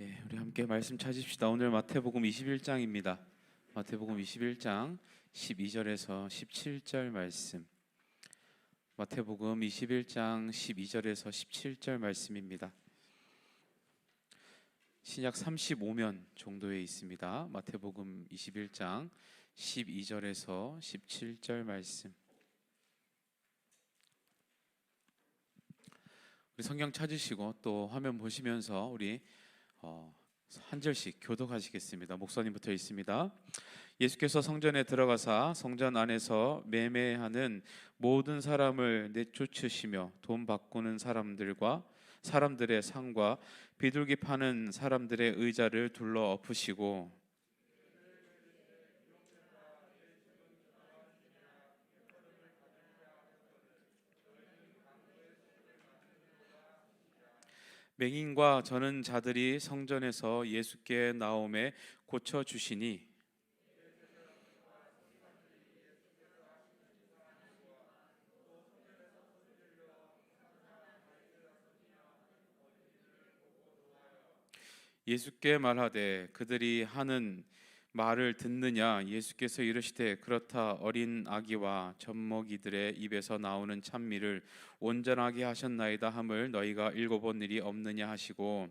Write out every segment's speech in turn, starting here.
우리 함께 말씀 찾읍시다. 오늘 마태복음 21장입니다. 마태복음 21장 12절에서 17절 말씀. 마태복음 21장 12절에서 17절 말씀입니다. 신약 35면 정도에 있습니다. 마태복음 21장 12절에서 17절 말씀. 우리 성경 찾으시고 또 화면 보시면서 우리 한 절씩 교독하시겠습니다. 목사님부터 있습니다. 예수께서 성전에 들어가사 성전 안에서 매매하는 모든 사람을 내쫓으시며 돈 바꾸는 사람들의 상과 비둘기 파는 사람들의 의자를 둘러 엎으시고 맹인과 저는 자들이 성전에서 예수께 나오매 고쳐 주시니 예수께 말하되 그들이 하는 말을 듣느냐. 예수께서 이르시되 그렇다. 어린 아기와 젖먹이들의 입에서 나오는 찬미를 온전하게 하셨나이다 함을 너희가 읽어본 일이 없느냐 하시고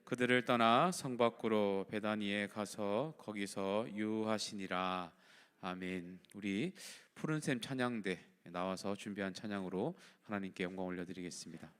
그들을 떠나 성 밖으로 베다니에 가서 거기서 유하시니라. 아멘. 우리 푸른샘 찬양대 나와서 준비한 찬양으로 하나님께 영광 올려드리겠습니다.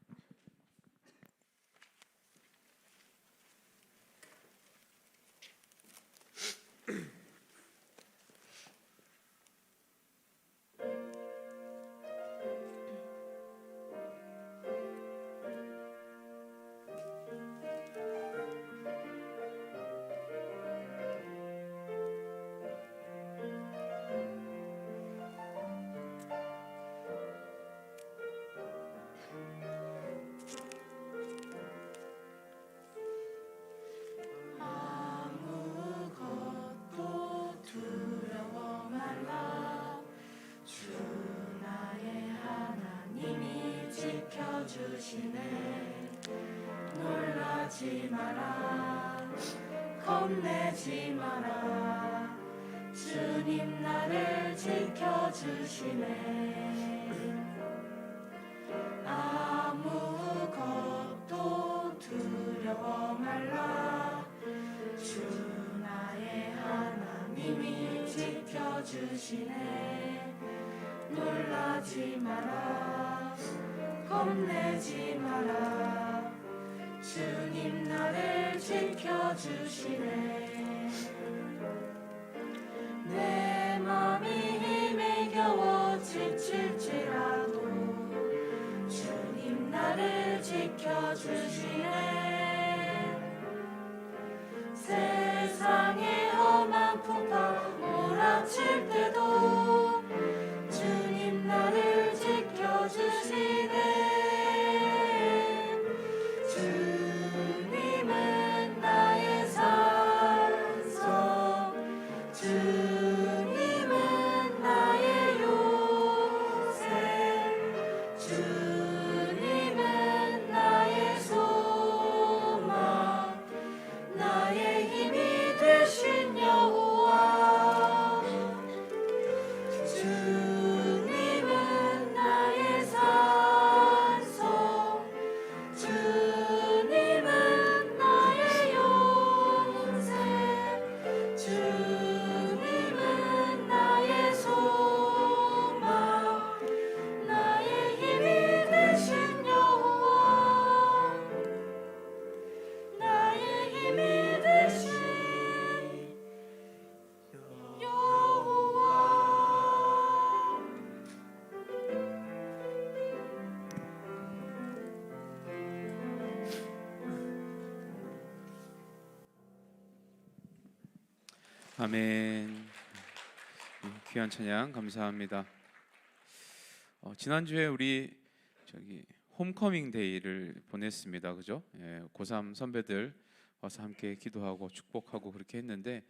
주시네. 놀라지 마라, 겁내지 마라. 주님 나를 지켜주시네. 아무것도 두려워 말라. 주 나의 하나님이 지켜주시네. 놀라지 마라, 겁내지 마라. 주님 나를 지켜주시네. 내 맘이 힘에 겨워 지칠지라도 주님 나를 지켜주시네. 세상의 험한 풍파 몰아칠 때도 주님 나를 지켜주시네. 주님은 나의 산성, 주님은 나의 요새, 주님은 나의 소망, 나의 힘이 되신 여호와. 주님은 나의 산성, 주님은 나의 요새, 주님은 나의 소망, 나의 힘이 되신 여호와. 나의 힘이 되신 여호와. 아멘. 귀한 찬양 감사합니다. 지난주에 우리 홈커밍 데이를 보냈습니다. 그죠? 고3 선배들 와서 함께 기도하고 축복하고 그렇게 했는데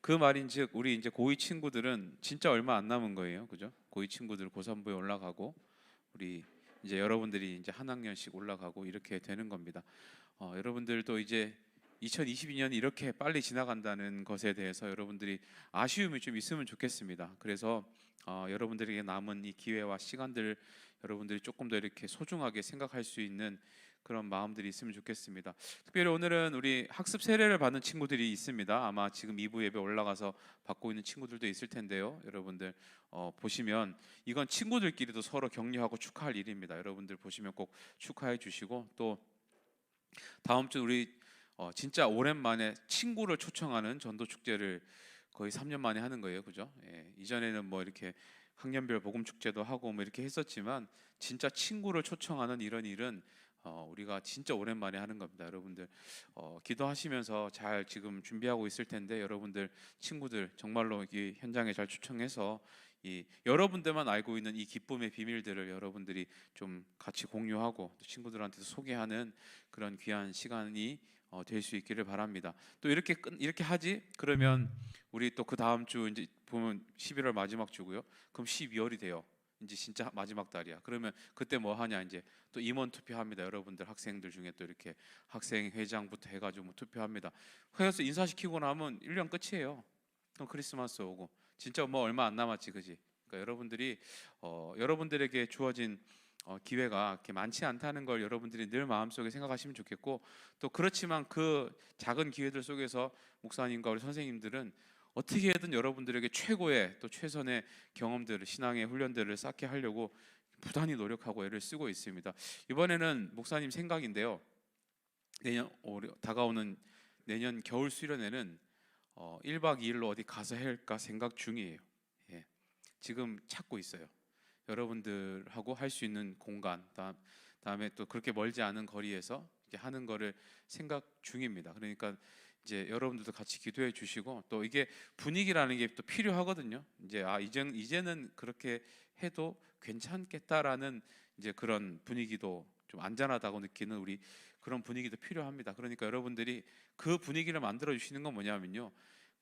그 말인즉 우리 이제 고2 친구들은 진짜 얼마 안 남은 거예요. 그죠? 고2 친구들 고3부에 올라가고 우리 이제 여러분들이 이제 한 학년씩 올라가고 이렇게 되는 겁니다. 여러분들도 이제 2022년이 이렇게 빨리 지나간다는 것에 대해서 여러분들이 아쉬움이 좀 있으면 좋겠습니다. 그래서 여러분들에게 남은 이 기회와 시간들 여러분들이 조금 더 이렇게 소중하게 생각할 수 있는 그런 마음들이 있으면 좋겠습니다. 특별히 오늘은 우리 학습 세례를 받는 친구들이 있습니다. 아마 지금 2부 예배 올라가서 받고 있는 친구들도 있을 텐데요. 여러분들 보시면 이건 친구들끼리도 서로 격려하고 축하할 일입니다. 여러분들 보시면 꼭 축하해 주시고, 또 다음 주 우리 진짜 오랜만에 친구를 초청하는 전도 축제를 거의 3년 만에 하는 거예요, 그죠? 예, 이전에는 뭐 이렇게 학년별 복음 축제도 하고 뭐 이렇게 했었지만 진짜 친구를 초청하는 이런 일은 우리가 진짜 오랜만에 하는 겁니다. 여러분들 기도하시면서 잘 지금 준비하고 있을 텐데, 여러분들 친구들 정말로 이 현장에 잘 초청해서 이 여러분들만 알고 있는 이 기쁨의 비밀들을 여러분들이 좀 같이 공유하고 또 친구들한테도 소개하는 그런 귀한 시간이 될 수 있기를 바랍니다. 또 이렇게 하지? 그러면 우리 또 그 다음 주 이제 보면 11월 마지막 주고요. 그럼 12월이 돼요. 이제 진짜 마지막 달이야. 그러면 그때 뭐 하냐? 이제 또 임원 투표합니다. 여러분들 학생들 중에 또 이렇게 학생 회장부터 해가지고 뭐 투표합니다. 회에서 인사시키고 나면 1년 끝이에요. 그럼 크리스마스 오고 진짜 뭐 얼마 안 남았지, 그지? 그러니까 여러분들이 여러분들에게 주어진 기회가 그렇게 많지 않다는 걸 여러분들이 늘 마음속에 생각하시면 좋겠고, 또 그렇지만 그 작은 기회들 속에서 목사님과 우리 선생님들은 어떻게든 여러분들에게 최고의 또 최선의 경험들을, 신앙의 훈련들을 쌓게 하려고 부단히 노력하고 애를 쓰고 있습니다. 이번에는 목사님 생각인데요, 다가오는 내년 겨울 수련회는 1박 2일로 어디 가서 할까 생각 중이에요. 예, 지금 찾고 있어요. 여러분들하고 할 수 있는 공간, 다음에 또 그렇게 멀지 않은 거리에서 이렇게 하는 거를 생각 중입니다. 그러니까 이제 여러분들도 같이 기도해 주시고, 또 이게 분위기라는 게 또 필요하거든요. 이제는 그렇게 해도 괜찮겠다라는 이제 그런 분위기도, 좀 안전하다고 느끼는 우리 그런 분위기도 필요합니다. 그러니까 여러분들이 그 분위기를 만들어 주시는 건 뭐냐면요,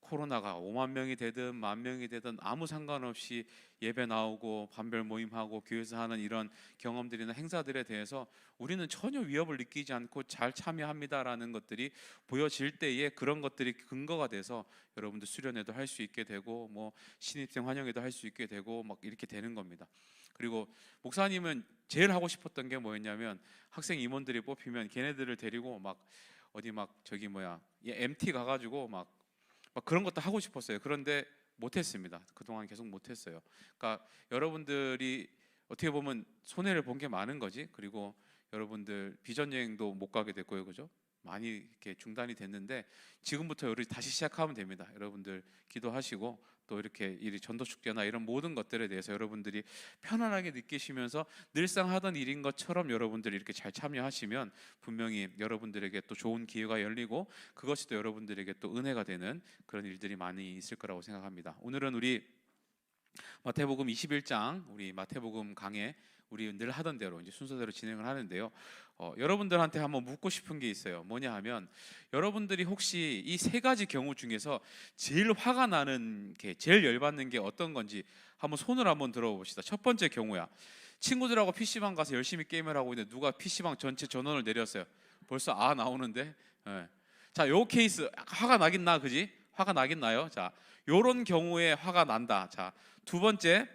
코로나가 5만 명이 되든 1만 명이 되든 아무 상관없이 예배 나오고 반별 모임하고 교회에서 하는 이런 경험들이나 행사들에 대해서 우리는 전혀 위협을 느끼지 않고 잘 참여합니다라는 것들이 보여질 때에 그런 것들이 근거가 돼서 여러분들 수련회도 할 수 있게 되고 뭐 신입생 환영회도 할 수 있게 되고 막 이렇게 되는 겁니다. 그리고 목사님은 제일 하고 싶었던 게 뭐였냐면, 학생 임원들이 뽑히면 걔네들을 데리고 막 어디 막 저기 뭐야 MT 가가지고 막 그런 것도 하고 싶었어요. 그런데 못했습니다. 그동안 계속 못했어요. 그러니까 여러분들이 어떻게 보면 손해를 본 게 많은 거지. 그리고 여러분들 비전 여행도 못 가게 됐고요, 그죠? 많이 이렇게 중단이 됐는데 지금부터 우리 다시 시작하면 됩니다. 여러분들 기도하시고 또 이렇게 이 전도 축제나 이런 모든 것들에 대해서 여러분들이 편안하게 느끼시면서 늘상 하던 일인 것처럼 여러분들이 이렇게 잘 참여하시면 분명히 여러분들에게 또 좋은 기회가 열리고 그것이 또 여러분들에게 또 은혜가 되는 그런 일들이 많이 있을 거라고 생각합니다. 오늘은 우리 마태복음 21장, 우리 마태복음 강해 우리 늘 하던 대로 이제 순서대로 진행을 하는데요. 여러분들한테 한번 묻고 싶은 게 있어요. 뭐냐 하면, 여러분들이 혹시 이 세 가지 경우 중에서 제일 화가 나는 게, 제일 열받는 게 어떤 건지 한번 손을 한번 들어봅시다. 첫 번째 경우야. 친구들하고 PC방 가서 열심히 게임을 하고 있는데 누가 PC방 전체 전원을 내렸어요. 벌써 나오는데. 예. 자, 요 케이스 화가 나긴 나, 그지? 화가 나긴 나요. 자, 요런 경우에 화가 난다. 자, 두 번째,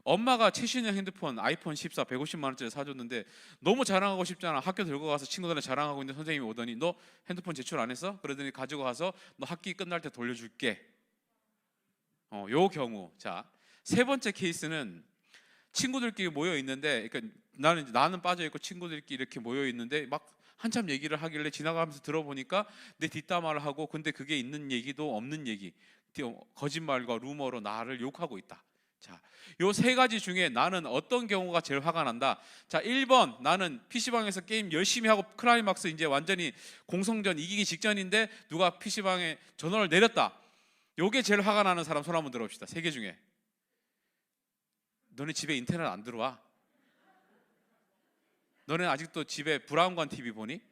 엄마가 최신형 핸드폰 아이폰 14 150만 원짜리 사줬는데 너무 자랑하고 싶잖아. 학교 들고 가서 친구들한테 자랑하고 있는데 선생님이 오더니 너 핸드폰 제출 안 했어? 그러더니 가지고 가서 너 학기 끝날 때 돌려줄게. 요 경우. 자, 세 번째 케이스는 친구들끼리 모여 있는데, 그러니까 나는 빠져 있고 친구들끼리 이렇게 모여 있는데 막 한참 얘기를 하길래 지나가면서 들어보니까 내 뒷담화를 하고, 근데 그게 있는 얘기도 없는 얘기, 거짓말과 루머로 나를 욕하고 있다. 자, 요 세 가지 중에 나는 어떤 경우가 제일 화가 난다. 자, 1번, 나는 PC방에서 게임 열심히 하고 클라이막스 이제 완전히 공성전 이기기 직전인데 누가 PC방에 전원을 내렸다. 요게 제일 화가 나는 사람 손 한번 들어봅시다. 세 개 중에. 너네 집에 인터넷 안 들어와? 너네 아직도 집에 브라운관 TV 보니?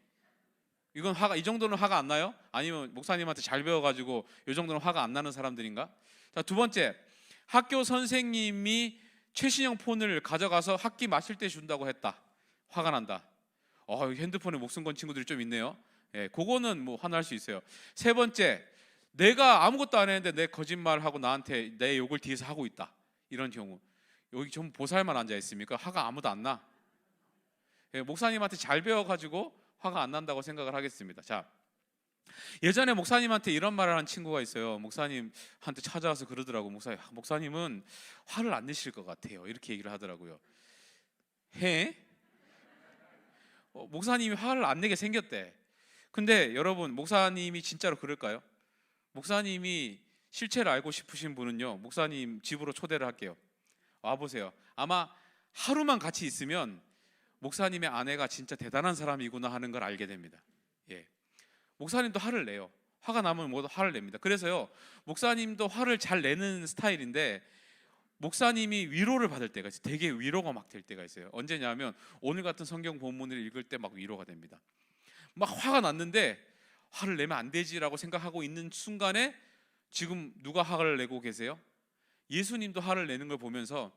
이건 이 정도는 화가 안 나요? 아니면 목사님한테 잘 배워가지고 이 정도는 화가 안 나는 사람들인가? 자, 두 번째, 학교 선생님이 최신형 폰을 가져가서 학기 마칠 때 준다고 했다. 화가 난다. 핸드폰에 목숨 건 친구들이 좀 있네요. 예, 그거는 뭐 화날 수 있어요. 세 번째, 내가 아무것도 안 했는데 내 거짓말하고 나한테 내 욕을 뒤에서 하고 있다. 이런 경우. 여기 좀 보살만 앉아 있습니까? 화가 아무도 안 나. 예, 목사님한테 잘 배워가지고 화가 안 난다고 생각을 하겠습니다. 자, 예전에 목사님한테 이런 말을 한 친구가 있어요. 목사님한테 찾아와서 그러더라고. 목사님은 화를 안 내실 것 같아요. 이렇게 얘기를 하더라고요. 해? 목사님이 화를 안 내게 생겼대. 근데 여러분, 목사님이 진짜로 그럴까요? 목사님이 실체를 알고 싶으신 분은요, 목사님 집으로 초대를 할게요. 와보세요. 아마 하루만 같이 있으면 목사님의 아내가 진짜 대단한 사람이구나 하는 걸 알게 됩니다. 예. 목사님도 화를 내요. 화가 나면 모두 화를 냅니다. 그래서요, 목사님도 화를 잘 내는 스타일인데 목사님이 위로를 받을 때가 있어요. 되게 위로가 막 될 때가 있어요. 언제냐면 오늘 같은 성경 본문을 읽을 때 막 위로가 됩니다. 막 화가 났는데 화를 내면 안 되지라고 생각하고 있는 순간에 지금 누가 화를 내고 계세요? 예수님도 화를 내는 걸 보면서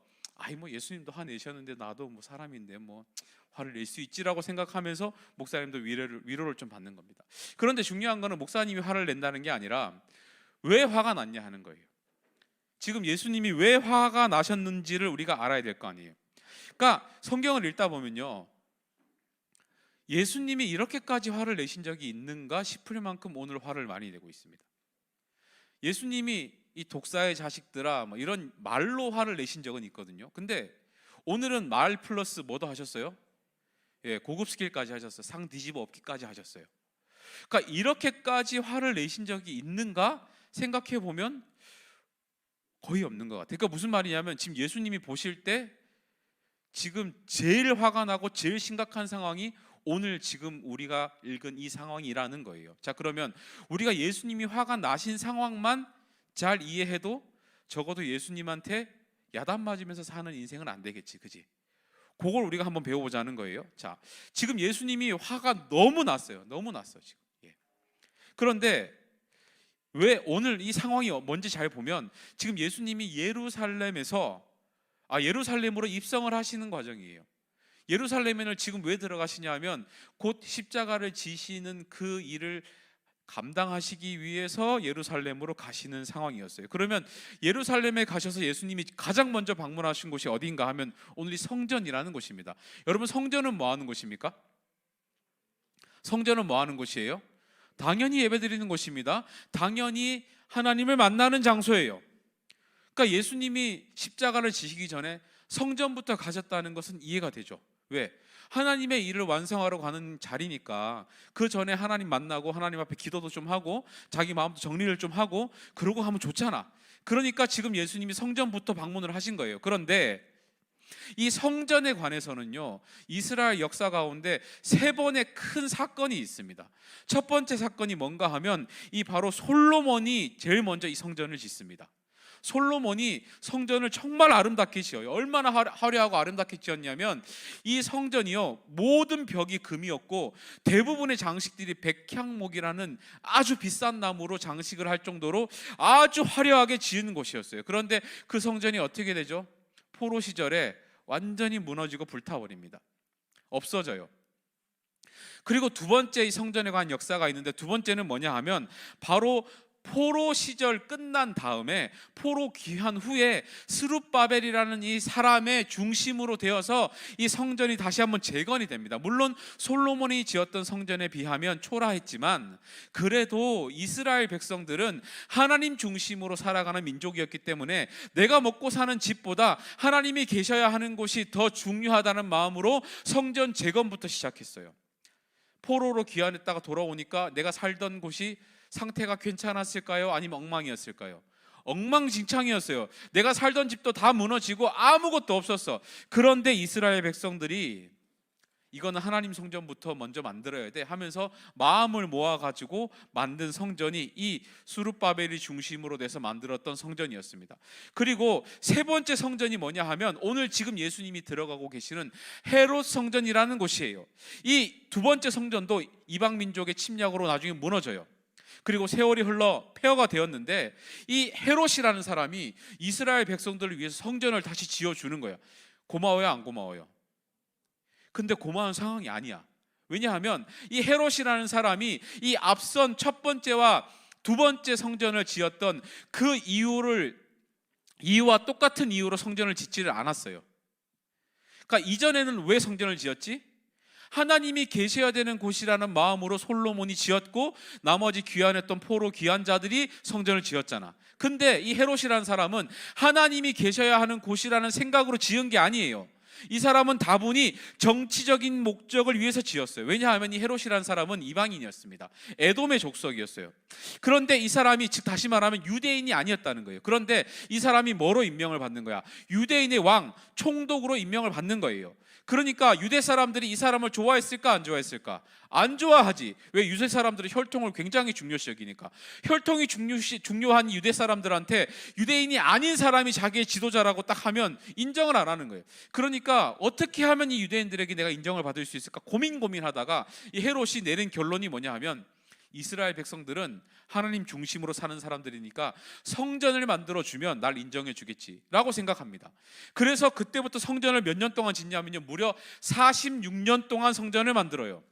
뭐 예수님도 화 내셨는데 나도 뭐 사람인데 뭐 화를 낼 수 있지라고 생각하면서 목사님도 위로를 좀 받는 겁니다. 그런데 중요한 거는 목사님이 화를 낸다는 게 아니라 왜 화가 났냐 하는 거예요. 지금 예수님이 왜 화가 나셨는지를 우리가 알아야 될 거 아니에요. 그러니까 성경을 읽다 보면요, 예수님이 이렇게까지 화를 내신 적이 있는가 싶을 만큼 오늘 화를 많이 내고 있습니다. 예수님이 이 독사의 자식들아 뭐 이런 말로 화를 내신 적은 있거든요. 근데 오늘은 말 플러스 뭐도 하셨어요? 예, 고급 스킬까지 하셨어요. 상 뒤집어 엎기까지 하셨어요. 그러니까 이렇게까지 화를 내신 적이 있는가 생각해 보면 거의 없는 것 같아요. 그러니까 무슨 말이냐면 지금 예수님이 보실 때 지금 제일 화가 나고 제일 심각한 상황이 오늘 지금 우리가 읽은 이 상황이라는 거예요. 자, 그러면 우리가 예수님이 화가 나신 상황만 잘 이해해도 적어도 예수님한테 야단 맞으면서 사는 인생은 안 되겠지, 그지? 그걸 우리가 한번 배워보자는 거예요. 자, 지금 예수님이 화가 너무 났어요. 너무 났어 지금. 예. 그런데 왜 오늘 이 상황이 뭔지 잘 보면 지금 예수님이 예루살렘으로 입성을 하시는 과정이에요. 예루살렘에는 지금 왜 들어가시냐 하면 곧 십자가를 지시는 그 일을 감당하시기 위해서 예루살렘으로 가시는 상황이었어요. 그러면 예루살렘에 가셔서 예수님이 가장 먼저 방문하신 곳이 어디인가 하면 오늘 이 성전이라는 곳입니다. 여러분, 성전은 뭐 하는 곳입니까? 성전은 뭐 하는 곳이에요? 당연히 예배드리는 곳입니다. 당연히 하나님을 만나는 장소예요. 그러니까 예수님이 십자가를 지시기 전에 성전부터 가셨다는 것은 이해가 되죠. 왜? 하나님의 일을 완성하러 가는 자리니까 그 전에 하나님 만나고 하나님 앞에 기도도 좀 하고 자기 마음도 정리를 좀 하고 그러고 하면 좋잖아. 그러니까 지금 예수님이 성전부터 방문을 하신 거예요. 그런데 이 성전에 관해서는요, 이스라엘 역사 가운데 세 번의 큰 사건이 있습니다. 첫 번째 사건이 뭔가 하면 이 바로 솔로몬이 제일 먼저 이 성전을 짓습니다. 솔로몬이 성전을 정말 아름답게 지어요. 얼마나 화려하고 아름답게 지었냐면 이 성전이요, 모든 벽이 금이었고 대부분의 장식들이 백향목이라는 아주 비싼 나무로 장식을 할 정도로 아주 화려하게 지은 곳이었어요. 그런데 그 성전이 어떻게 되죠? 포로 시절에 완전히 무너지고 불타버립니다. 없어져요. 그리고 두 번째 이 성전에 관한 역사가 있는데 두 번째는 뭐냐 하면 바로 포로 시절 끝난 다음에 포로 귀환 후에 스룹바벨이라는 이 사람의 중심으로 되어서 이 성전이 다시 한번 재건이 됩니다. 물론 솔로몬이 지었던 성전에 비하면 초라했지만 그래도 이스라엘 백성들은 하나님 중심으로 살아가는 민족이었기 때문에 내가 먹고 사는 집보다 하나님이 계셔야 하는 곳이 더 중요하다는 마음으로 성전 재건부터 시작했어요. 포로로 귀환했다가 돌아오니까 내가 살던 곳이 상태가 괜찮았을까요? 아니면 엉망이었을까요? 엉망진창이었어요. 내가 살던 집도 다 무너지고 아무것도 없었어. 그런데 이스라엘 백성들이 이거는 하나님 성전부터 먼저 만들어야 돼 하면서 마음을 모아가지고 만든 성전이 이 스룹바벨이 중심으로 돼서 만들었던 성전이었습니다. 그리고 세 번째 성전이 뭐냐 하면 오늘 지금 예수님이 들어가고 계시는 헤롯 성전이라는 곳이에요. 이 두 번째 성전도 이방 민족의 침략으로 나중에 무너져요. 그리고 세월이 흘러 폐허가 되었는데 이 헤롯이라는 사람이 이스라엘 백성들을 위해서 성전을 다시 지어주는 거예요. 고마워요, 안 고마워요? 근데 고마운 상황이 아니야. 왜냐하면 이 헤롯이라는 사람이 이 앞선 첫 번째와 두 번째 성전을 지었던 그 이유와 똑같은 이유로 성전을 짓지를 않았어요. 그러니까 이전에는 왜 성전을 지었지? 하나님이 계셔야 되는 곳이라는 마음으로 솔로몬이 지었고 나머지 귀환했던 포로 귀환자들이 성전을 지었잖아. 근데 이 헤롯이라는 사람은 하나님이 계셔야 하는 곳이라는 생각으로 지은 게 아니에요. 이 사람은 다분히 정치적인 목적을 위해서 지었어요. 왜냐하면 이 헤롯이라는 사람은 이방인이었습니다. 에돔의 족속이었어요. 그런데 이 사람이, 즉 다시 말하면 유대인이 아니었다는 거예요. 그런데 이 사람이 뭐로 임명을 받는 거야? 유대인의 왕, 총독으로 임명을 받는 거예요. 그러니까 유대 사람들이 이 사람을 좋아했을까 안 좋아했을까? 안 좋아하지. 왜? 유대 사람들은 혈통을 굉장히 중요시 여기니까. 혈통이 중요한 유대 사람들한테 유대인이 아닌 사람이 자기의 지도자라고 딱 하면 인정을 안 하는 거예요. 그러니까 어떻게 하면 이 유대인들에게 내가 인정을 받을 수 있을까 고민하다가 이 헤롯이 내린 결론이 뭐냐 하면, 이스라엘 백성들은 하나님 중심으로 사는 사람들이니까 성전을 만들어주면 날 인정해 주겠지라고 생각합니다. 그래서 그때부터 성전을 몇 년 동안 짓냐면요, 무려 46년 동안 성전을 만들어요.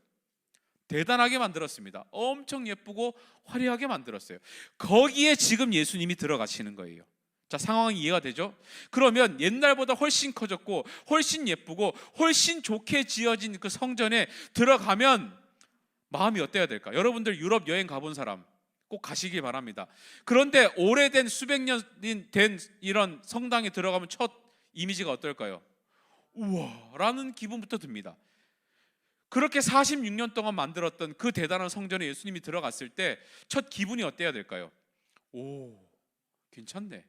대단하게 만들었습니다. 엄청 예쁘고 화려하게 만들었어요. 거기에 지금 예수님이 들어가시는 거예요. 자, 상황이 이해가 되죠? 그러면 옛날보다 훨씬 커졌고 훨씬 예쁘고 훨씬 좋게 지어진 그 성전에 들어가면 마음이 어때야 될까? 여러분들 유럽 여행 가본 사람 꼭 가시길 바랍니다. 그런데 오래된 수백 년 된 이런 성당에 들어가면 첫 이미지가 어떨까요? 우와 라는 기분부터 듭니다. 그렇게 46년 동안 만들었던 그 대단한 성전에 예수님이 들어갔을 때 첫 기분이 어때야 될까요? 오, 괜찮네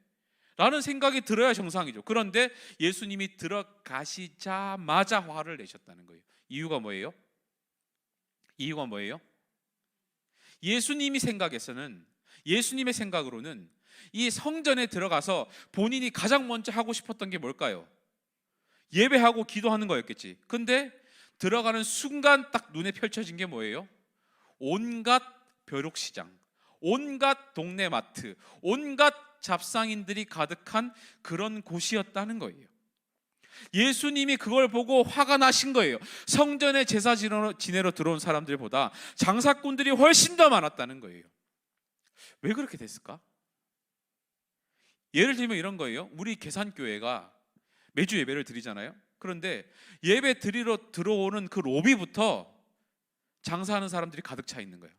라는 생각이 들어야 정상이죠. 그런데 예수님이 들어가시자마자 화를 내셨다는 거예요. 이유가 뭐예요? 예수님의 생각으로는 이 성전에 들어가서 본인이 가장 먼저 하고 싶었던 게 뭘까요? 예배하고 기도하는 거였겠지. 근데 들어가는 순간 딱 눈에 펼쳐진 게 뭐예요? 온갖 벼룩시장, 온갖 동네 마트, 온갖 잡상인들이 가득한 그런 곳이었다는 거예요. 예수님이 그걸 보고 화가 나신 거예요. 성전에 제사 지내러 들어온 사람들보다 장사꾼들이 훨씬 더 많았다는 거예요. 왜 그렇게 됐을까? 예를 들면 이런 거예요. 우리 계산교회가 매주 예배를 드리잖아요. 그런데 예배 드리러 들어오는 그 로비부터 장사하는 사람들이 가득 차 있는 거예요.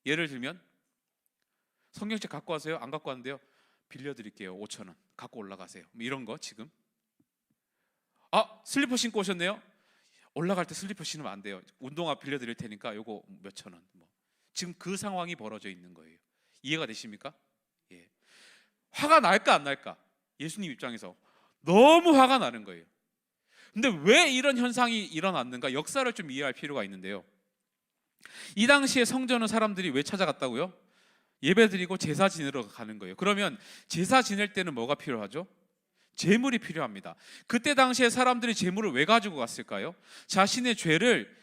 예를 들면 성경책 갖고 와세요? 안 갖고 왔는데요, 빌려드릴게요. 5,000원 갖고 올라가세요. 이런 거. 지금 슬리퍼 신고 오셨네요? 올라갈 때 슬리퍼 신으면 안 돼요. 운동화 빌려드릴 테니까 요거 몇천 원. 지금 그 상황이 벌어져 있는 거예요. 이해가 되십니까? 예. 화가 날까 안 날까? 예수님 입장에서 너무 화가 나는 거예요. 근데 왜 이런 현상이 일어났는가? 역사를 좀 이해할 필요가 있는데요, 이 당시에 성전은 사람들이 왜 찾아갔다고요? 예배드리고 제사 지내러 가는 거예요. 그러면 제사 지낼 때는 뭐가 필요하죠? 제물이 필요합니다. 그때 당시에 사람들이 제물을 왜 가지고 갔을까요? 자신의 죄를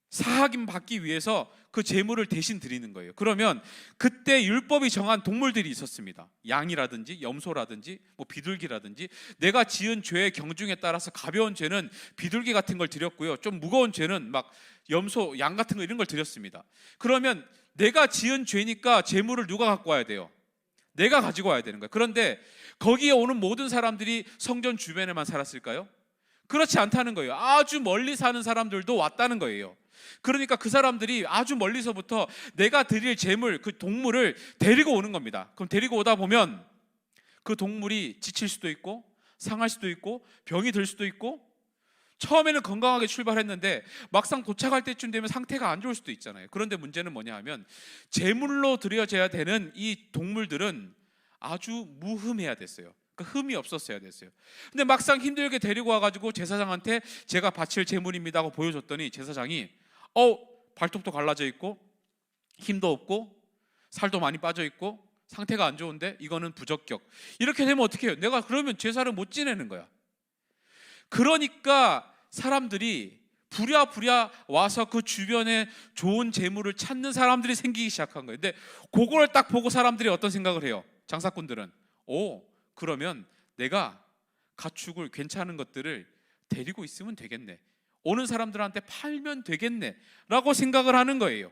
사하김 받기 위해서 그 제물을 대신 드리는 거예요. 그러면 그때 율법이 정한 동물들이 있었습니다. 양이라든지 염소라든지 비둘기라든지. 내가 지은 죄의 경중에 따라서 가벼운 죄는 비둘기 같은 걸 드렸고요, 좀 무거운 죄는 막 염소, 양 같은 거 이런 걸 드렸습니다. 그러면 내가 지은 죄니까 제물을 누가 갖고 와야 돼요? 내가 가지고 와야 되는 거예요. 그런데 거기에 오는 모든 사람들이 성전 주변에만 살았을까요? 그렇지 않다는 거예요. 아주 멀리 사는 사람들도 왔다는 거예요. 그러니까 그 사람들이 아주 멀리서부터 내가 드릴 제물, 그 동물을 데리고 오는 겁니다. 그럼 데리고 오다 보면 그 동물이 지칠 수도 있고 상할 수도 있고 병이 들 수도 있고, 처음에는 건강하게 출발했는데 막상 도착할 때쯤 되면 상태가 안 좋을 수도 있잖아요. 그런데 문제는 뭐냐 하면 제물로 드려져야 되는 이 동물들은 아주 무흠해야 됐어요. 그러니까 흠이 없었어야 됐어요. 근데 막상 힘들게 데리고 와가지고 제사장한테 제가 바칠 제물입니다 하고 보여줬더니 제사장이 발톱도 갈라져 있고 힘도 없고 살도 많이 빠져 있고 상태가 안 좋은데 이거는 부적격. 이렇게 되면 어떻게 해요? 내가 그러면 제사를 못 지내는 거야. 그러니까 사람들이 부랴부랴 와서 그 주변에 좋은 재물을 찾는 사람들이 생기기 시작한 거예요. 근데 그걸 딱 보고 사람들이 어떤 생각을 해요? 장사꾼들은 그러면 내가 가축을 괜찮은 것들을 데리고 있으면 되겠네, 오는 사람들한테 팔면 되겠네 라고 생각을 하는 거예요.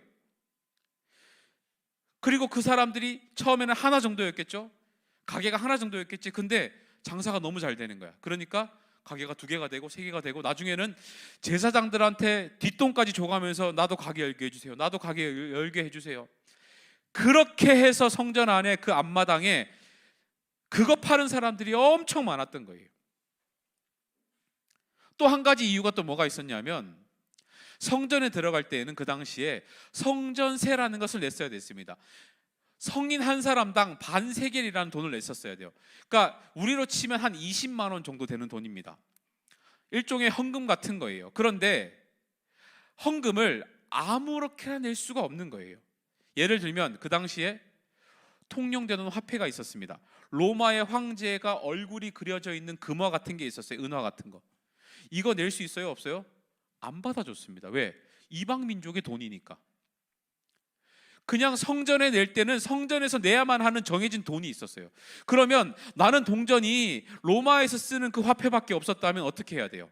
그리고 그 사람들이 처음에는 하나 정도였겠죠. 가게가 하나 정도였겠지. 근데 장사가 너무 잘 되는 거야. 그러니까 가게가 2개가 되고 3개가 되고, 나중에는 제사장들한테 뒷돈까지 줘가면서 나도 가게 열게 해주세요, 나도 가게 열게 해주세요. 그렇게 해서 성전 안에 그 앞마당에 그거 파는 사람들이 엄청 많았던 거예요. 또 한 가지 이유가 또 뭐가 있었냐면, 성전에 들어갈 때에는 그 당시에 성전세라는 것을 냈어야 됐습니다. 성인 한 사람당 반세겔이라는 돈을 냈었어야 돼요. 그러니까 우리로 치면 한 20만 원 정도 되는 돈입니다. 일종의 헌금 같은 거예요. 그런데 헌금을 아무렇게나 낼 수가 없는 거예요. 예를 들면 그 당시에 통용되는 화폐가 있었습니다. 로마의 황제가 얼굴이 그려져 있는 금화 같은 게 있었어요. 은화 같은 거. 이거 낼 수 있어요? 없어요? 안 받아줬습니다. 왜? 이방 민족의 돈이니까. 그냥 성전에 낼 때는 성전에서 내야만 하는 정해진 돈이 있었어요. 그러면 나는 동전이 로마에서 쓰는 그 화폐밖에 없었다면 어떻게 해야 돼요?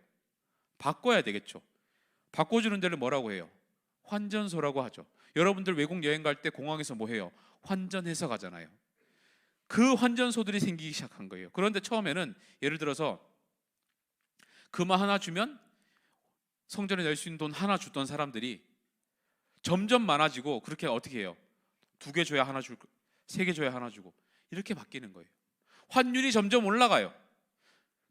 바꿔야 되겠죠. 바꿔주는 데를 뭐라고 해요? 환전소라고 하죠. 여러분들 외국 여행 갈 때 공항에서 뭐 해요? 환전해서 가잖아요. 그 환전소들이 생기기 시작한 거예요. 그런데 처음에는 예를 들어서 금화 하나 주면 성전에 낼 수 있는 돈 하나 주던 사람들이 점점 많아지고, 그렇게 어떻게 해요? 2개 줘야 하나 주고 3개 줘야 하나 주고, 이렇게 바뀌는 거예요. 환율이 점점 올라가요.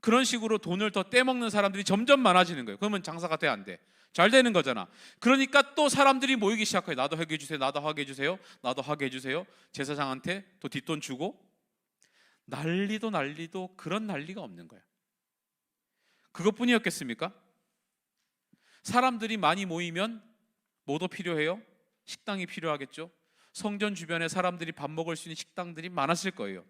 그런 식으로 돈을 더 떼먹는 사람들이 점점 많아지는 거예요. 그러면 장사가 돼, 안 돼? 잘 되는 거잖아. 그러니까 또 사람들이 모이기 시작해요. 나도 하게 해주세요, 나도 하게 해주세요, 나도 하게 해주세요. 제사장한테 또 뒷돈 주고, 난리도 그런 난리가 없는 거야. 그것뿐이었겠습니까? 사람들이 많이 모이면 뭐도 필요해요? 식당이 필요하겠죠. 성전 주변에 사람들이 밥 먹을 수 있는 식당들이 많았을 거예요.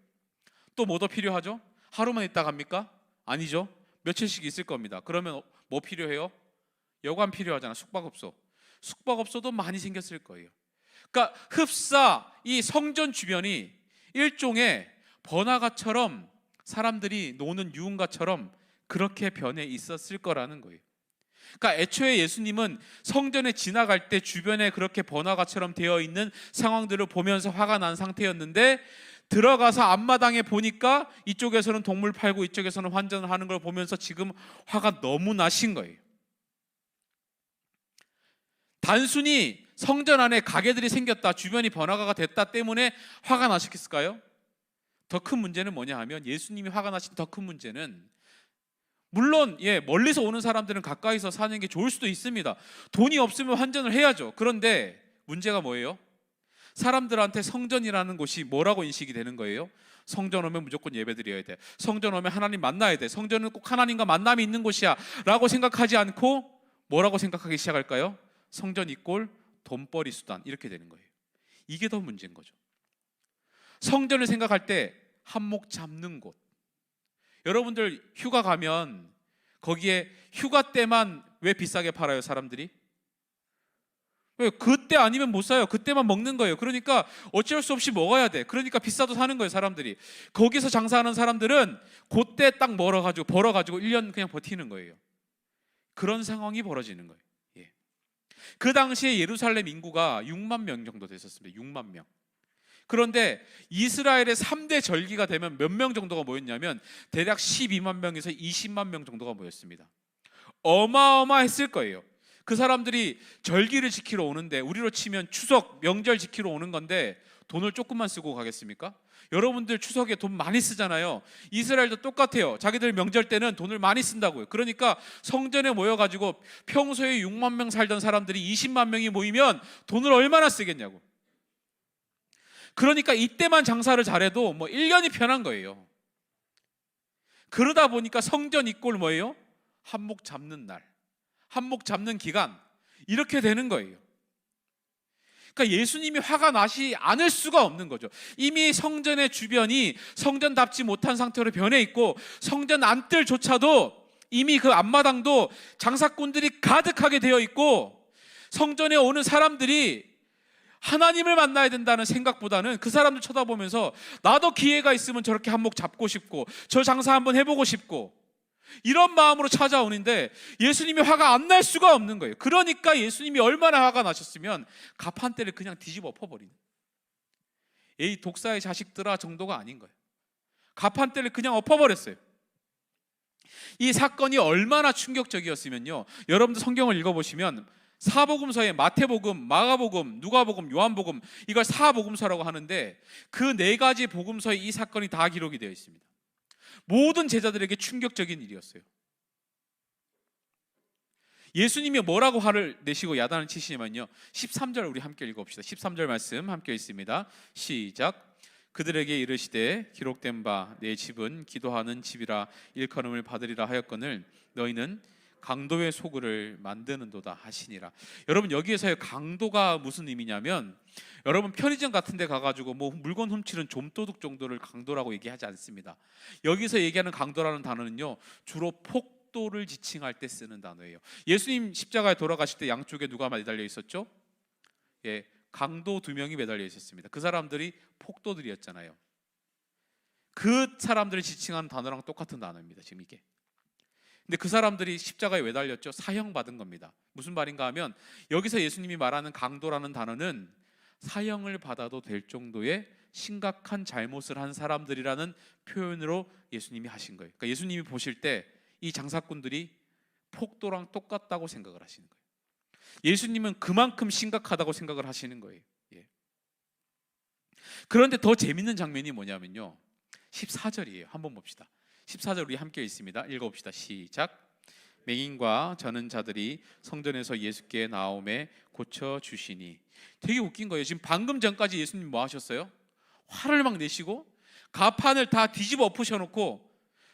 또 뭐도 필요하죠? 하루만 있다 갑니까? 아니죠. 며칠씩 있을 겁니다. 그러면 뭐 필요해요? 여관 필요하잖아. 숙박업소. 숙박업소도 많이 생겼을 거예요. 그러니까 흡사 이 성전 주변이 일종의 번화가처럼, 사람들이 노는 유흥가처럼 그렇게 변해 있었을 거라는 거예요. 그러니까 애초에 예수님은 성전에 지나갈 때 주변에 그렇게 번화가처럼 되어 있는 상황들을 보면서 화가 난 상태였는데, 들어가서 앞마당에 보니까 이쪽에서는 동물 팔고 이쪽에서는 환전을 하는 걸 보면서 지금 화가 너무 나신 거예요. 단순히 성전 안에 가게들이 생겼다, 주변이 번화가가 됐다 때문에 화가 나셨을까요? 더 큰 문제는 뭐냐 하면, 예수님이 화가 나신 더 큰 문제는, 물론 멀리서 오는 사람들은 가까이서 사는 게 좋을 수도 있습니다. 돈이 없으면 환전을 해야죠. 그런데 문제가 뭐예요? 사람들한테 성전이라는 곳이 뭐라고 인식이 되는 거예요? 성전 오면 무조건 예배 드려야 돼, 성전 오면 하나님 만나야 돼, 성전은 꼭 하나님과 만남이 있는 곳이야 라고 생각하지 않고 뭐라고 생각하기 시작할까요? 성전 이꼴 돈벌이 수단, 이렇게 되는 거예요. 이게 더 문제인 거죠. 성전을 생각할 때 한몫 잡는 곳. 여러분들 휴가 가면 거기에 휴가 때만 왜 비싸게 팔아요, 사람들이? 왜? 그때 아니면 못 사요. 그때만 먹는 거예요. 그러니까 어쩔 수 없이 먹어야 돼. 그러니까 비싸도 사는 거예요, 사람들이. 거기서 장사하는 사람들은 그때 딱 벌어가지고 1년 그냥 버티는 거예요. 그런 상황이 벌어지는 거예요. 그 당시에 예루살렘 인구가 6만 명 정도 됐었습니다. 6만 명. 그런데 이스라엘의 3대 절기가 되면 몇 명 정도가 모였냐면 대략 12만 명에서 20만 명 정도가 모였습니다. 어마어마했을 거예요. 그 사람들이 절기를 지키러 오는데, 우리로 치면 추석, 명절 지키러 오는 건데 돈을 조금만 쓰고 가겠습니까? 여러분들 추석에 돈 많이 쓰잖아요. 이스라엘도 똑같아요. 자기들 명절 때는 돈을 많이 쓴다고요. 그러니까 성전에 모여가지고 평소에 6만 명 살던 사람들이 20만 명이 모이면 돈을 얼마나 쓰겠냐고. 그러니까 이때만 장사를 잘해도 1년이 편한 거예요. 그러다 보니까 성전 이꼴 뭐예요? 한몫 잡는 날, 한몫 잡는 기간, 이렇게 되는 거예요. 그러니까 예수님이 화가 나시 않을 수가 없는 거죠. 이미 성전의 주변이 성전답지 못한 상태로 변해 있고, 성전 안뜰조차도 이미 그 앞마당도 장사꾼들이 가득하게 되어 있고, 성전에 오는 사람들이 하나님을 만나야 된다는 생각보다는 그 사람들 쳐다보면서 나도 기회가 있으면 저렇게 한몫 잡고 싶고 저 장사 한번 해보고 싶고, 이런 마음으로 찾아오는데 예수님이 화가 안 날 수가 없는 거예요. 그러니까 예수님이 얼마나 화가 나셨으면 갑 한 대를 그냥 뒤집어 엎어버리는, 에이 독사의 자식들아 정도가 아닌 거예요. 갑 한 대를 그냥 엎어버렸어요. 이 사건이 얼마나 충격적이었으면요, 여러분들 성경을 읽어보시면 사복음서에 마태복음, 마가복음, 누가복음, 요한복음, 이걸 사복음서라고 하는데 그 네 가지 복음서에 이 사건이 다 기록이 되어 있습니다. 모든 제자들에게 충격적인 일이었어요. 예수님이 뭐라고 화를 내시고 야단을 치시냐면요, 13절 우리 함께 읽어봅시다. 13절 말씀 함께 읽습니다. 시작. 그들에게 이르시되 기록된 바 내 집은 기도하는 집이라 일컬음을 받으리라 하였거늘 너희는 강도의 소굴을 만드는도다 하시니라. 여러분, 여기에서의 강도가 무슨 의미냐면, 여러분 편의점 같은 데 가가지고 뭐 물건 훔치는 좀도둑 정도를 강도라고 얘기하지 않습니다. 여기서 얘기하는 강도라는 단어는요, 주로 폭도를 지칭할 때 쓰는 단어예요. 예수님 십자가에 돌아가실 때 양쪽에 누가 매달려 있었죠? 예, 강도 2명이 매달려 있었습니다. 그 사람들이 폭도들이었잖아요. 그 사람들을 지칭하는 단어랑 똑같은 단어입니다, 지금 이게. 근데 그 사람들이 십자가에 왜 달렸죠? 사형받은 겁니다. 무슨 말인가 하면, 여기서 예수님이 말하는 강도라는 단어는 사형을 받아도 될 정도의 심각한 잘못을 한 사람들이라는 표현으로 예수님이 하신 거예요. 그러니까 예수님이 보실 때 이 장사꾼들이 폭도랑 똑같다고 생각을 하시는 거예요. 예수님은 그만큼 심각하다고 생각을 하시는 거예요. 예. 그런데 더 재밌는 장면이 뭐냐면요, 14절이에요. 한번 봅시다. 14절 우리 함께 있습니다. 읽어봅시다. 시작. 맹인과 저는 자들이 성전에서 예수께 나옴에 고쳐주시니. 되게 웃긴 거예요. 지금 방금 전까지 예수님 뭐 하셨어요? 화를 막 내시고 가판을 다 뒤집어 엎으셔놓고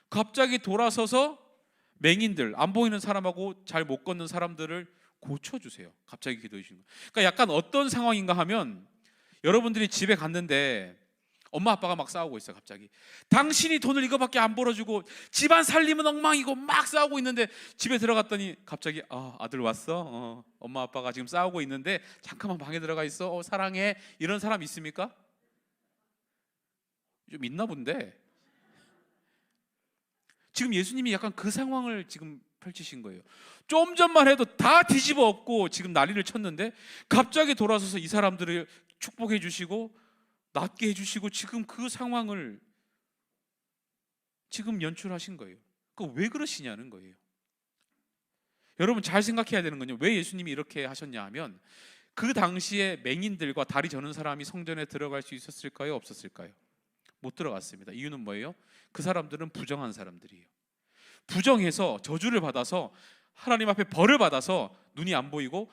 갑자기 돌아서서 맹인들, 안 보이는 사람하고 잘 못 걷는 사람들을 고쳐주세요. 갑자기 기도해 주시는 거예요. 그러니까 약간 어떤 상황인가 하면, 여러분들이 집에 갔는데 엄마 아빠가 막 싸우고 있어요. 갑자기 당신이 돈을 이거밖에 안 벌어주고 집안 살림은 엉망이고 막 싸우고 있는데, 집에 들어갔더니 갑자기 아들 왔어? 엄마 아빠가 지금 싸우고 있는데 잠깐만 방에 들어가 있어. 사랑해. 이런 사람 있습니까? 좀 있나 본데. 지금 예수님이 약간 그 상황을 지금 펼치신 거예요. 좀 전만 해도 다 뒤집어 엎고 지금 난리를 쳤는데 갑자기 돌아서서 이 사람들을 축복해 주시고 낫게 해주시고 지금 그 상황을 지금 연출하신 거예요. 왜 그러시냐는 거예요. 여러분 잘 생각해야 되는 건요, 왜 예수님이 이렇게 하셨냐 하면, 그 당시에 맹인들과 다리 저는 사람이 성전에 들어갈 수 있었을까요? 없었을까요? 못 들어갔습니다. 이유는 뭐예요? 그 사람들은 부정한 사람들이에요. 부정해서 저주를 받아서 하나님 앞에 벌을 받아서 눈이 안 보이고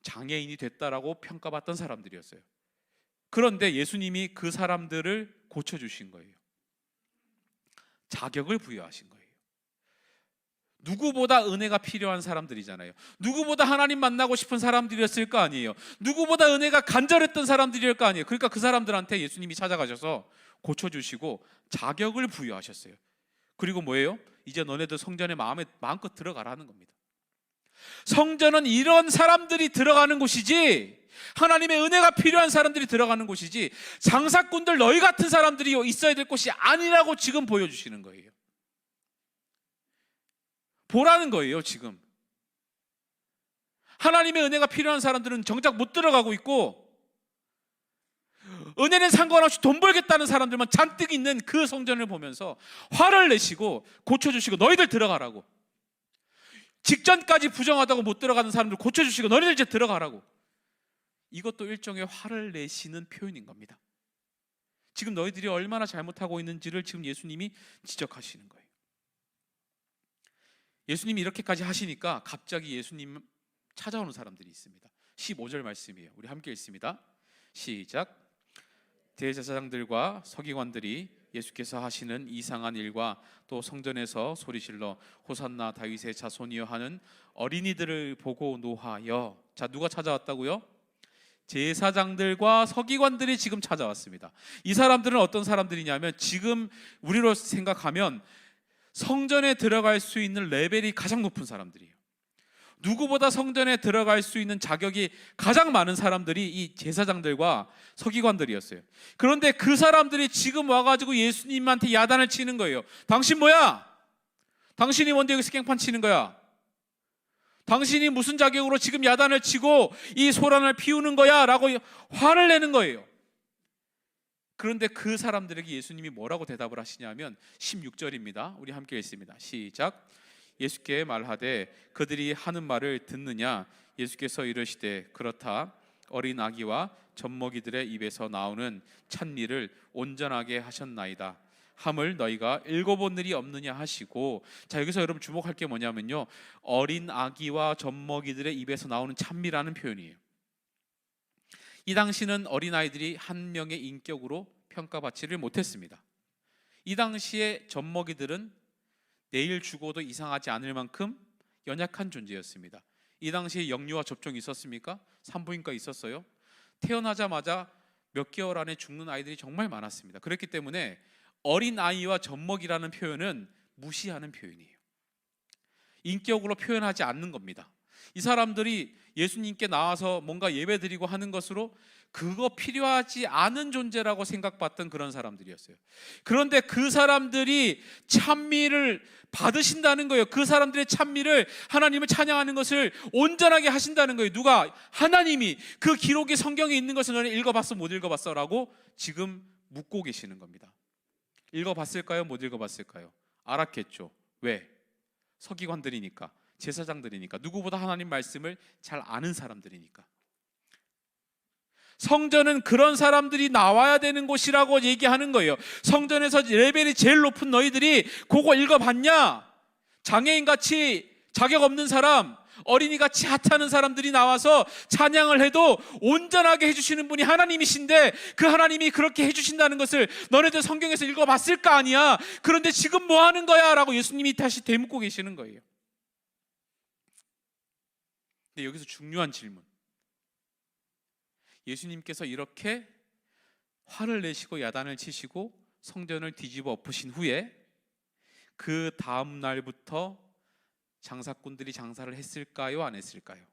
장애인이 됐다라고 평가받던 사람들이었어요. 그런데 예수님이 그 사람들을 고쳐주신 거예요. 자격을 부여하신 거예요. 누구보다 은혜가 필요한 사람들이잖아요. 누구보다 하나님 만나고 싶은 사람들이었을 거 아니에요. 누구보다 은혜가 간절했던 사람들일 거 아니에요. 그러니까 그 사람들한테 예수님이 찾아가셔서 고쳐주시고 자격을 부여하셨어요. 그리고 뭐예요? 이제 너네들 성전에 마음껏 들어가라는 겁니다. 성전은 이런 사람들이 들어가는 곳이지, 하나님의 은혜가 필요한 사람들이 들어가는 곳이지, 장사꾼들 너희 같은 사람들이 있어야 될 곳이 아니라고 지금 보여주시는 거예요. 보라는 거예요. 지금 하나님의 은혜가 필요한 사람들은 정작 못 들어가고 있고, 은혜는 상관없이 돈 벌겠다는 사람들만 잔뜩 있는 그 성전을 보면서 화를 내시고 고쳐주시고 너희들 들어가라고, 직전까지 부정하다고 못 들어가는 사람들 고쳐주시고 너희들 이제 들어가라고, 이것도 일종의 화를 내시는 표현인 겁니다. 지금 너희들이 얼마나 잘못하고 있는지를 지금 예수님이 지적하시는 거예요. 예수님이 이렇게까지 하시니까 갑자기 예수님 찾아오는 사람들이 있습니다. 15절 말씀이에요. 우리 함께 읽습니다. 시작. 대제사장들과 서기관들이 예수께서 하시는 이상한 일과 또 성전에서 소리질러 호산나 다윗의 자손이여 하는 어린이들을 보고 노하여. 자, 누가 찾아왔다고요? 제사장들과 서기관들이 지금 찾아왔습니다. 이 사람들은 어떤 사람들이냐면, 지금 우리로 생각하면 성전에 들어갈 수 있는 레벨이 가장 높은 사람들이에요. 누구보다 성전에 들어갈 수 있는 자격이 가장 많은 사람들이 이 제사장들과 서기관들이었어요. 그런데 그 사람들이 지금 와가지고 예수님한테 야단을 치는 거예요. 당신 뭐야? 당신이 뭔데 여기서 깽판 치는 거야? 당신이 무슨 자격으로 지금 야단을 치고 이 소란을 피우는 거야? 라고 화를 내는 거예요. 그런데 그 사람들에게 예수님이 뭐라고 대답을 하시냐면 16절입니다. 우리 함께 읽습니다. 시작. 예수께 말하되 그들이 하는 말을 듣느냐? 예수께서 이르시되 그렇다. 어린 아기와 젖먹이들의 입에서 나오는 찬미를 온전하게 하셨나이다. 함을 너희가 읽어본 일이 없느냐 하시고, 자, 여기서 여러분 주목할 게 뭐냐면요, 어린 아기와 젖먹이들의 입에서 나오는 찬미라는 표현이에요. 이 당시는 어린아이들이 한 명의 인격으로 평가받지를 못했습니다. 이 당시에 젖먹이들은 내일 죽어도 이상하지 않을 만큼 연약한 존재였습니다. 이 당시에 영유아 접종이 있었습니까? 산부인과 있었어요. 태어나자마자 몇 개월 안에 죽는 아이들이 정말 많았습니다. 그렇기 때문에 어린아이와 젖먹이라는 표현은 무시하는 표현이에요. 인격으로 표현하지 않는 겁니다. 이 사람들이 예수님께 나와서 뭔가 예배드리고 하는 것으로 그거 필요하지 않은 존재라고 생각받던 그런 사람들이었어요. 그런데 그 사람들이 찬미를 받으신다는 거예요. 그 사람들의 찬미를, 하나님을 찬양하는 것을 온전하게 하신다는 거예요. 누가? 하나님이. 그 기록이 성경에 있는 것을 너는 읽어봤어 못 읽어봤어? 라고 지금 묻고 계시는 겁니다. 읽어봤을까요? 못 읽어봤을까요? 알았겠죠. 왜? 서기관들이니까, 제사장들이니까, 누구보다 하나님 말씀을 잘 아는 사람들이니까. 성전은 그런 사람들이 나와야 되는 곳이라고 얘기하는 거예요. 성전에서 레벨이 제일 높은 너희들이 그거 읽어봤냐? 장애인같이 자격 없는 사람, 어린이같이 하찮은 사람들이 나와서 찬양을 해도 온전하게 해주시는 분이 하나님이신데, 그 하나님이 그렇게 해주신다는 것을 너네들 성경에서 읽어봤을 거 아니야? 그런데 지금 뭐 하는 거야? 라고 예수님이 다시 되묻고 계시는 거예요. 근데 여기서 중요한 질문, 예수님께서 이렇게 화를 내시고 야단을 치시고 성전을 뒤집어 엎으신 후에 그 다음 날부터 장사꾼들이 장사를 했을까요? 안 했을까요?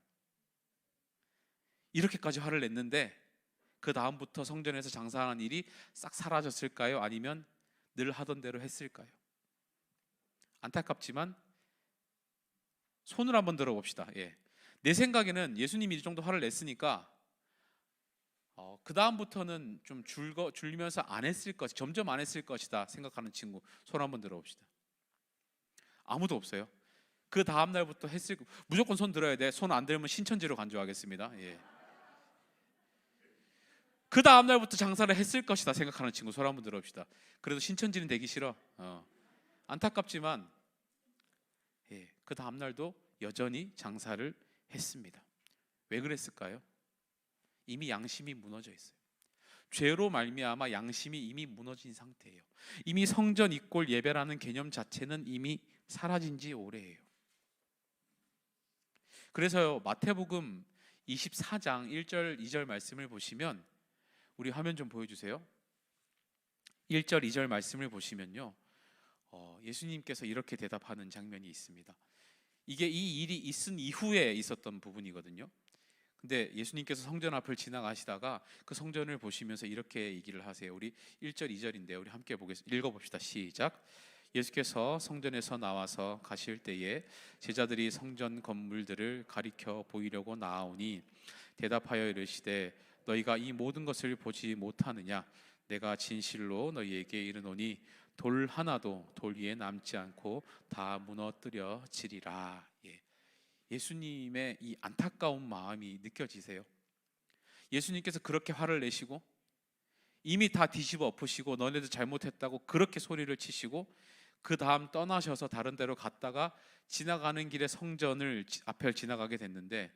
이렇게까지 화를 냈는데 그 다음부터 성전에서 장사하는 일이 싹 사라졌을까요? 아니면 늘 하던 대로 했을까요? 안타깝지만 손을 한번 들어봅시다. 내 생각에는 예수님이 이 정도 화를 냈으니까 그 다음부터는 좀 줄면서 안 했을 것이, 점점 안 했을 것이다 생각하는 친구 손 한번 들어봅시다. 아무도 없어요. 그 다음 날부터 했을, 무조건 손 들어야 돼. 손 안 들면 신천지로 간주하겠습니다. 그 다음 날부터 장사를 했을 것이다 생각하는 친구 손 한번 들어봅시다. 그래도 신천지는 되기 싫어. 안타깝지만 그 다음 날도 여전히 장사를 했습니다. 왜 그랬을까요? 이미 양심이 무너져 있어요. 죄로 말미암아 양심이 이미 무너진 상태예요. 이미 성전 이꼴 예배라는 개념 자체는 이미 사라진 지 오래예요. 그래서요, 마태복음 24장 1절 2절 말씀을 보시면, 우리 화면 좀 보여주세요. 1절 2절 말씀을 보시면요, 예수님께서 이렇게 대답하는 장면이 있습니다. 이게 이 일이 있은 이후에 있었던 부분이거든요. 근데 예수님께서 성전 앞을 지나가시다가 그 성전을 보시면서 이렇게 얘기를 하세요. 우리 1절 2절인데 우리 함께 읽어봅시다. 시작. 예수께서 성전에서 나와서 가실 때에 제자들이 성전 건물들을 가리켜 보이려고 나아오니 대답하여 이르시되 너희가 이 모든 것을 보지 못하느냐? 내가 진실로 너희에게 이르노니 돌 하나도 돌 위에 남지 않고 다 무너뜨려지리라. 예수님의 이 안타까운 마음이 느껴지세요? 예수님께서 그렇게 화를 내시고 이미 다 뒤집어 엎으시고 너네들 잘못했다고 그렇게 소리를 치시고 그 다음 떠나셔서 다른 데로 갔다가 지나가는 길에 성전을 앞을 지나가게 됐는데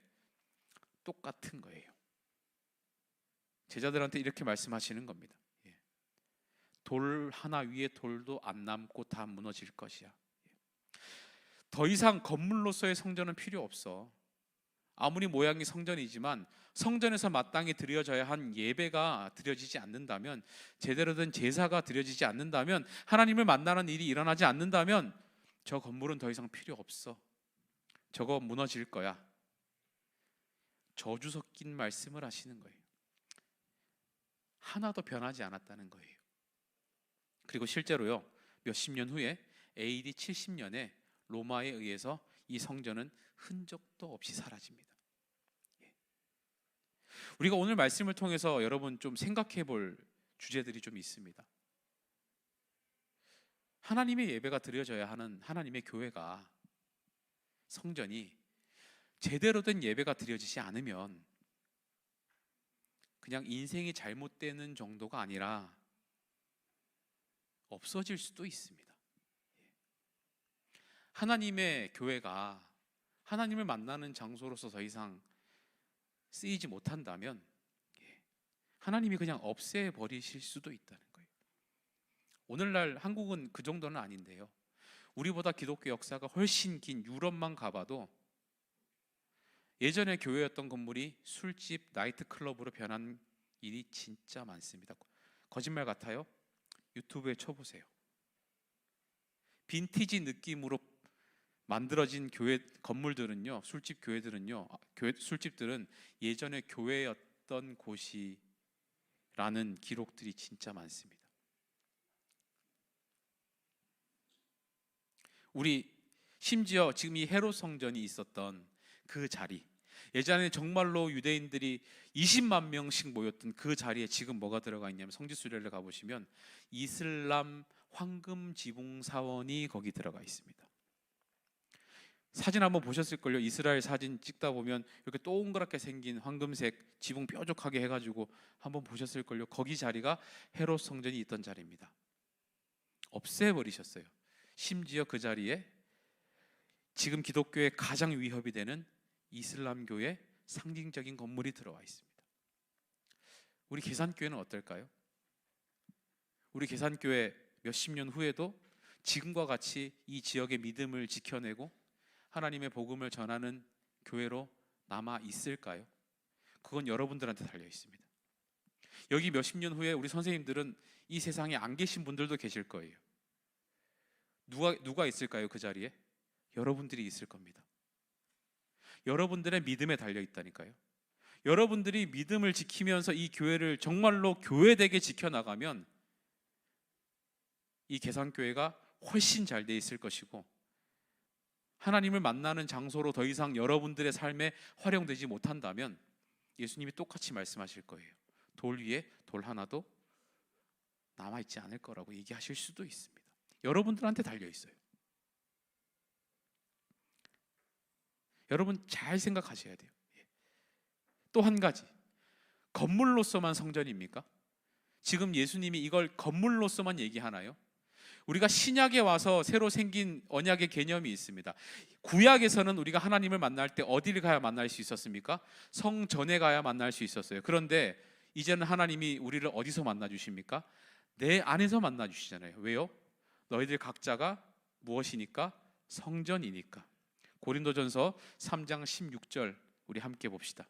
똑같은 거예요. 제자들한테 이렇게 말씀하시는 겁니다. 돌 하나 위에 돌도 안 남고 다 무너질 것이야. 더 이상 건물로서의 성전은 필요 없어. 아무리 모양이 성전이지만 성전에서 마땅히 드려져야 한 예배가 드려지지 않는다면, 제대로 된 제사가 드려지지 않는다면, 하나님을 만나는 일이 일어나지 않는다면 저 건물은 더 이상 필요 없어. 저거 무너질 거야. 저주 섞인 말씀을 하시는 거예요. 하나도 변하지 않았다는 거예요. 그리고 실제로요, 몇십 년 후에 AD 70년에 로마에 의해서 이 성전은 흔적도 없이 사라집니다. 우리가 오늘 말씀을 통해서 여러분 좀 생각해 볼 주제들이 좀 있습니다. 하나님의 예배가 드려져야 하는 하나님의 교회가, 성전이 제대로 된 예배가 드려지지 않으면 그냥 인생이 잘못되는 정도가 아니라 없어질 수도 있습니다. 하나님의 교회가 하나님을 만나는 장소로서 더 이상 쓰이지 못한다면 하나님이 그냥 없애버리실 수도 있다는 거예요. 오늘날 한국은 그 정도는 아닌데요, 우리보다 기독교 역사가 훨씬 긴 유럽만 가봐도 예전에 교회였던 건물이 술집, 나이트클럽으로 변한 일이 진짜 많습니다. 거짓말 같아요? 유튜브에 쳐보세요. 빈티지 느낌으로 만들어진 교회 건물들은요, 술집 교회들은요, 술집들은 예전에 교회였던 곳이라는 기록들이 진짜 많습니다. 우리 심지어 지금 이 헤롯 성전이 있었던 그 자리, 예전에 정말로 유대인들이 20만 명씩 모였던 그 자리에 지금 뭐가 들어가 있냐면, 성지순례를 가보시면 이슬람 황금 지붕 사원이 거기 들어가 있습니다. 사진 한번 보셨을걸요? 이스라엘 사진 찍다 보면 이렇게 동그랗게 생긴 황금색 지붕 뾰족하게 해가지고 한번 보셨을걸요? 거기 자리가 헤롯 성전이 있던 자리입니다. 없애버리셨어요. 심지어 그 자리에 지금 기독교의 가장 위협이 되는 이슬람교의 상징적인 건물이 들어와 있습니다. 우리 계산교회는 어떨까요? 우리 계산교회 몇십 년 후에도 지금과 같이 이 지역의 믿음을 지켜내고 하나님의 복음을 전하는 교회로 남아 있을까요? 그건 여러분들한테 달려 있습니다. 여기 몇십 년 후에 우리 선생님들은 이 세상에 안 계신 분들도 계실 거예요. 누가 있을까요? 그 자리에 여러분들이 있을 겁니다. 여러분들의 믿음에 달려 있다니까요. 여러분들이 믿음을 지키면서 이 교회를 정말로 교회되게 지켜나가면 이 계산교회가 훨씬 잘 돼 있을 것이고, 하나님을 만나는 장소로 더 이상 여러분들의 삶에 활용되지 못한다면 예수님이 똑같이 말씀하실 거예요. 돌 위에 돌 하나도 남아있지 않을 거라고 얘기하실 수도 있습니다. 여러분들한테 달려 있어요. 여러분 잘 생각하셔야 돼요. 또 한 가지, 건물로서만 성전입니까? 지금 예수님이 이걸 건물로서만 얘기하나요? 우리가 신약에 와서 새로 생긴 언약의 개념이 있습니다. 구약에서는 우리가 하나님을 만날 때 어디를 가야 만날 수 있었습니까? 성전에 가야 만날 수 있었어요. 그런데 이제는 하나님이 우리를 어디서 만나 주십니까? 내 안에서 만나 주시잖아요. 왜요? 너희들 각자가 무엇이니까? 성전이니까. 고린도전서 3장 16절 우리 함께 봅시다.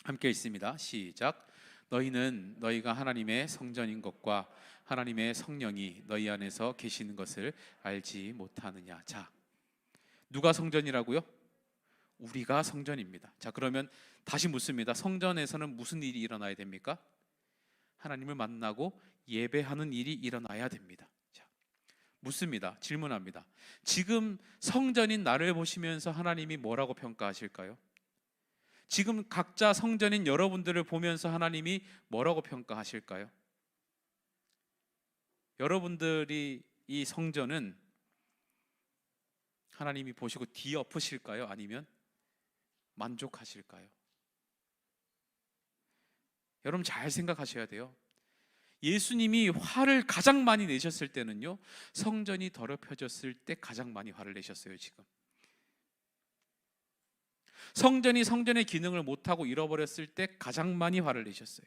함께 읽습니다. 시작. 너희는 너희가 하나님의 성전인 것과 하나님의 성령이 너희 안에서 계시는 것을 알지 못하느냐. 자, 누가 성전이라고요? 우리가 성전입니다. 자, 그러면 다시 묻습니다. 성전에서는 무슨 일이 일어나야 됩니까? 하나님을 만나고 예배하는 일이 일어나야 됩니다. 자, 묻습니다. 질문합니다. 지금 성전인 나를 보시면서 하나님이 뭐라고 평가하실까요? 지금 각자 성전인 여러분들을 보면서 하나님이 뭐라고 평가하실까요? 여러분들이 이 성전은 하나님이 보시고 뒤엎으실까요? 아니면 만족하실까요? 여러분 잘 생각하셔야 돼요. 예수님이 화를 가장 많이 내셨을 때는요, 성전이 더럽혀졌을 때 가장 많이 화를 내셨어요. 지금 성전이 성전의 기능을 못하고 잃어버렸을 때 가장 많이 화를 내셨어요.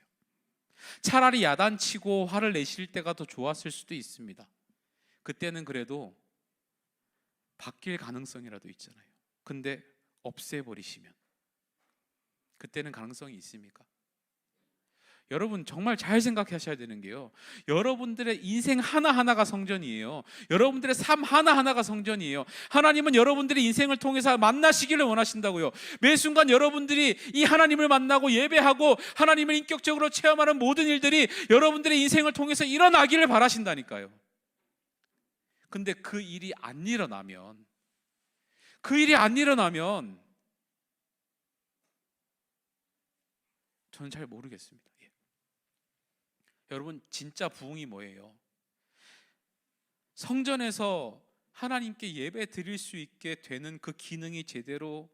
차라리 야단치고 화를 내실 때가 더 좋았을 수도 있습니다. 그때는 그래도 바뀔 가능성이라도 있잖아요. 근데 없애버리시면 그때는 가능성이 있습니까? 여러분 정말 잘 생각하셔야 되는 게요, 여러분들의 인생 하나하나가 성전이에요. 여러분들의 삶 하나하나가 성전이에요. 하나님은 여러분들의 인생을 통해서 만나시기를 원하신다고요. 매 순간 여러분들이 이 하나님을 만나고 예배하고 하나님을 인격적으로 체험하는 모든 일들이 여러분들의 인생을 통해서 일어나기를 바라신다니까요. 근데 그 일이 안 일어나면 그 일이 안 일어나면 저는 잘 모르겠습니다. 예. 여러분, 진짜 부흥이 뭐예요? 성전에서 하나님께 예배 드릴 수 있게 되는 그 기능이 제대로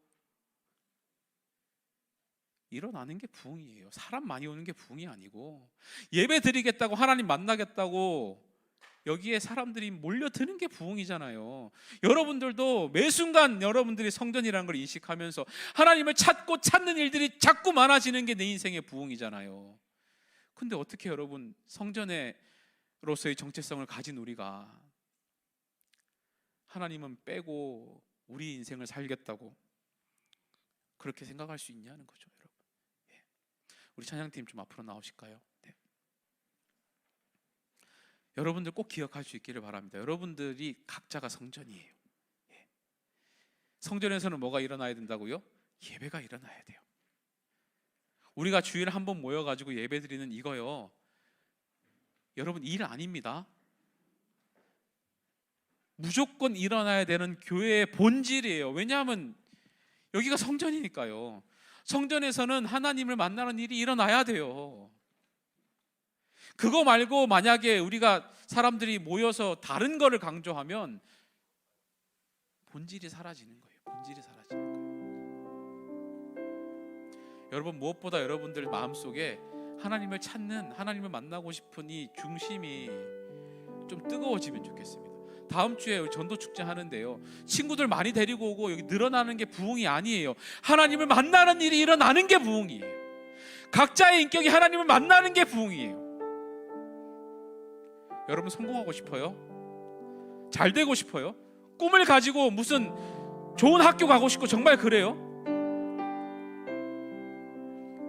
일어나는 게 부흥이에요. 사람 많이 오는 게 부흥이 아니고, 예배 드리겠다고, 하나님 만나겠다고 여기에 사람들이 몰려드는 게 부흥이잖아요. 여러분들도 매 순간 여러분들이 성전이라는 걸 인식하면서 하나님을 찾고 찾는 일들이 자꾸 많아지는 게 내 인생의 부흥이잖아요. 근데 어떻게 여러분, 성전으로서의 정체성을 가진 우리가 하나님은 빼고 우리 인생을 살겠다고 그렇게 생각할 수 있냐는 거죠, 여러분. 예. 우리 찬양팀 좀 앞으로 나오실까요? 네. 여러분들 꼭 기억할 수 있기를 바랍니다. 여러분들이 각자가 성전이에요. 예. 성전에서는 뭐가 일어나야 된다고요? 예배가 일어나야 돼요. 우리가 주일에 한 번 모여가지고 예배 드리는 이거요, 여러분, 일 아닙니다. 무조건 일어나야 되는 교회의 본질이에요. 왜냐하면 여기가 성전이니까요. 성전에서는 하나님을 만나는 일이 일어나야 돼요. 그거 말고 만약에 우리가 사람들이 모여서 다른 거를 강조하면 본질이 사라지는 거예요. 본질이 사라지는 거예요. 여러분, 무엇보다 여러분들 마음속에 하나님을 찾는, 하나님을 만나고 싶은 이 중심이 좀 뜨거워지면 좋겠습니다. 다음 주에 전도 축제 하는데요, 친구들 많이 데리고 오고 여기 늘어나는 게 부흥이 아니에요. 하나님을 만나는 일이 일어나는 게 부흥이에요. 각자의 인격이 하나님을 만나는 게 부흥이에요. 여러분, 성공하고 싶어요? 잘 되고 싶어요? 꿈을 가지고 무슨 좋은 학교 가고 싶고 정말 그래요?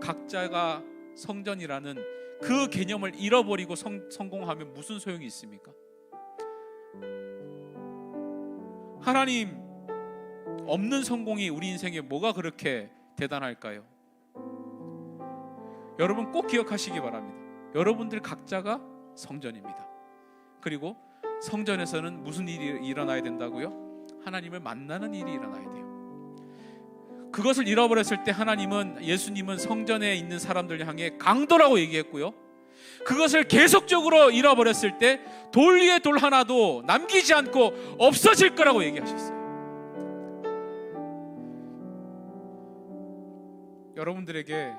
각자가 성전이라는 그 개념을 잃어버리고 성공하면 무슨 소용이 있습니까? 하나님 없는 성공이 우리 인생에 뭐가 그렇게 대단할까요? 여러분, 꼭 기억하시기 바랍니다. 여러분들 각자가 성전입니다. 그리고 성전에서는 무슨 일이 일어나야 된다고요? 하나님을 만나는 일이 일어나야 돼요. 그것을 잃어버렸을 때 예수님은 성전에 있는 사람들 향해 강도라고 얘기했고요, 그것을 계속적으로 잃어버렸을 때 돌 위에 돌 하나도 남기지 않고 없어질 거라고 얘기하셨어요. 여러분들에게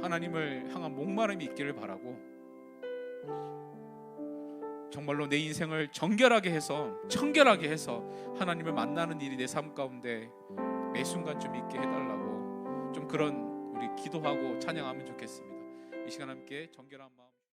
하나님을 향한 목마름이 있기를 바라고, 정말로 내 인생을 청결하게 해서 하나님을 만나는 일이 내 삶 가운데 매 순간 좀 있게 해달라고, 좀 그런 우리 기도하고 찬양하면 좋겠습니다. 이 시간 함께 정결한 마음